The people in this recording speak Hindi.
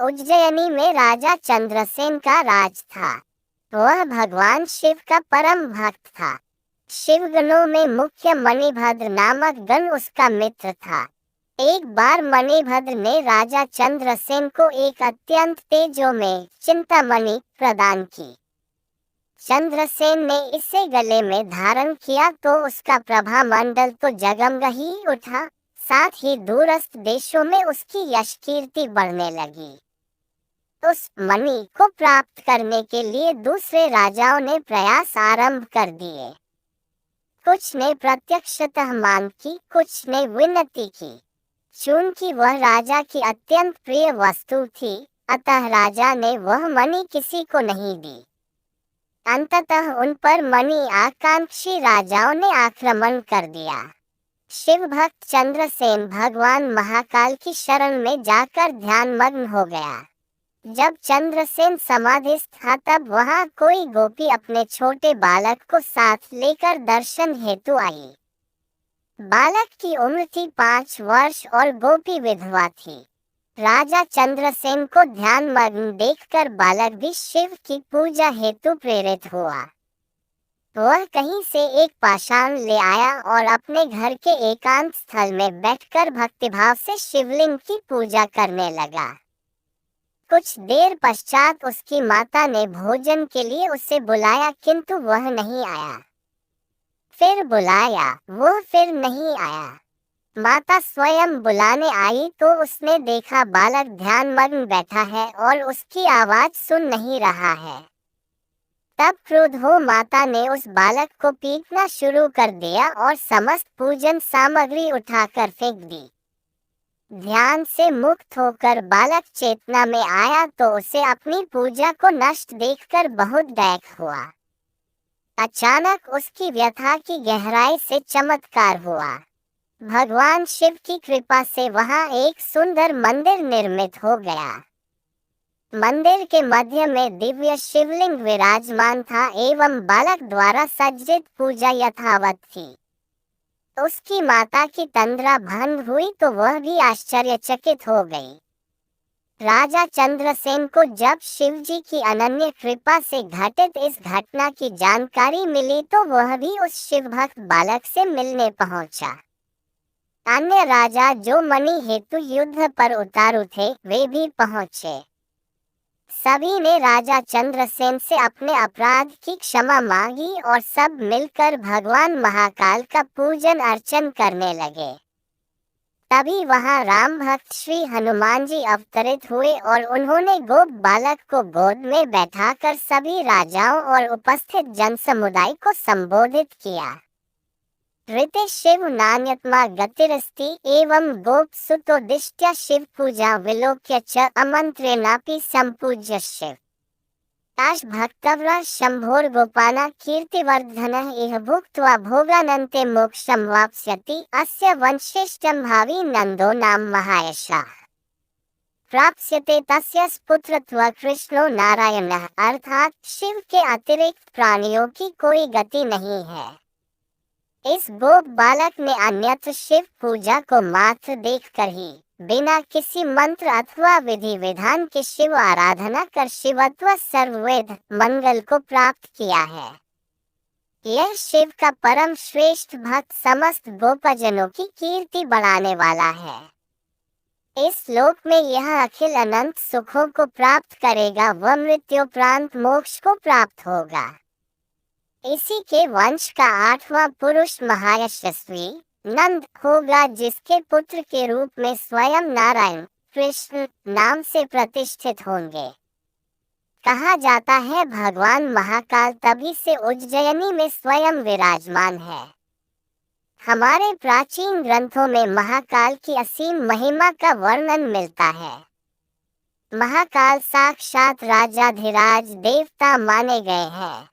उज्जैनी में राजा चंद्रसेन का राज था। वह भगवान शिव का परम भक्त था। शिवगणों में मुख्य मणिभद्र नामक गण उसका मित्र था। एक बार मणिभद्र ने राजा चंद्रसेन को एक अत्यंत तेजोमय चिंतामणि प्रदान की। चंद्रसेन ने इसे गले में धारण किया तो उसका प्रभा मंडल तो जगमग ही उठा, साथ ही दूरस्थ देशों में उसकी यश कीर्ति बढ़ने लगी। उस मणि को प्राप्त करने के लिए दूसरे राजाओं ने प्रयास आरंभ कर दिए। कुछ ने प्रत्यक्षतः मांग की, कुछ ने विनती की। चूंकि वह राजा की अत्यंत प्रिय वस्तु थी, अतः राजा ने वह मणि किसी को नहीं दी। अंततः उन पर मणि आकांक्षी राजाओं ने आक्रमण कर दिया। शिव भक्त चंद्रसेन भगवान महाकाल की शरण में जाकर ध्यानमग्न हो गया। जब चंद्रसेन समाधिस्थ था तब वहां कोई गोपी अपने छोटे बालक को साथ लेकर दर्शन हेतु आई। बालक की उम्र थी 5 वर्ष और गोपी विधवा थी। राजा चंद्रसेन को ध्यानमग्न देखकर बालक भी शिव की पूजा हेतु प्रेरित हुआ। वह कहीं से एक पाषाण ले आया और अपने घर के एकांत स्थल में बैठकर भक्तिभाव से शिवलिंग की पूजा करने लगा। कुछ देर पश्चात उसकी माता ने भोजन के लिए उसे बुलाया, किंतु वह नहीं आया। फिर बुलाया, वो फिर नहीं आया। माता स्वयं बुलाने आई तो उसने देखा बालक ध्यानमग्न बैठा है और उसकी आवाज सुन नहीं रहा है। तब क्रुद्ध हो माता ने उस बालक को पीटना शुरू कर दिया और समस्त पूजन सामग्री उठाकर फेंक दी। ध्यान से मुक्त होकर बालक चेतना में आया तो उसे अपनी पूजा को नष्ट देखकर बहुत दैख हुआ। अचानक उसकी व्यथा की गहराई से चमत्कार हुआ। भगवान शिव की कृपा से वहां एक सुंदर मंदिर निर्मित हो गया। मंदिर के मध्य में दिव्य शिवलिंग विराजमान था एवं बालक द्वारा सज्जित पूजा यथावत थी। उसकी माता की तंद्रा भंग हुई तो वह भी आश्चर्यचकित हो गई। राजा चंद्रसेन को जब शिवजी की अनन्य कृपा से घटित इस घटना की जानकारी मिली तो वह भी उस शिवभक्त बालक से मिलने पहुंचा। अन्य राजा जो मणि हेतु युद्ध पर उतारू थे वे भी पहुंचे। सभी ने राजा चंद्रसेन से अपने अपराध की क्षमा मांगी और सब मिलकर भगवान महाकाल का पूजन अर्चन करने लगे। तभी वहां राम भक्त श्री हनुमान जी अवतरित हुए और उन्होंने गोप बालक को गोद में बैठाकर सभी राजाओं और उपस्थित जन समुदाय को संबोधित किया। ऋते शिव नान्यतमा गतिरस्ति एवं गोप सुतोदिष्ट्या शिव पूजा विलोक्य च अमंत्रेणापि संपूज्य शिव ताश भक्तव्रा शंभोर गोपाना कीर्तिवर्धनः इह भुक्त्वा भोगानन्ते मोक्षं वाप्स्यति अस्य वंशिष्टं भावी नंदो नाम महायशः प्राप्स्यते तस्य पुत्रत्व कृष्णो नारायणः। अर्थात शिव के अतिरिक्त प्राणियों की कोई गति नहीं है। इस गोप बालक ने अन्यत्र शिव पूजा को मात्र देखकर ही बिना किसी मंत्र अथवा विधि विधान के शिव आराधना कर शिवत्व सर्ववेद मंगल को प्राप्त किया है। यह शिव का परम श्रेष्ठ भक्त समस्त गोपजनों की कीर्ति बढ़ाने वाला है। इस लोक में यह अखिल अनंत सुखों को प्राप्त करेगा व मृत्युपरांत मोक्ष को प्राप्त होगा। इसी के वंश का 8वां पुरुष महायशस्वी नंद होगा, जिसके पुत्र के रूप में स्वयं नारायण कृष्ण नाम से प्रतिष्ठित होंगे। कहा जाता है भगवान महाकाल तभी से उज्जैनी में स्वयं विराजमान है। हमारे प्राचीन ग्रंथों में महाकाल की असीम महिमा का वर्णन मिलता है। महाकाल साक्षात राजाधिराज देवता माने गए हैं।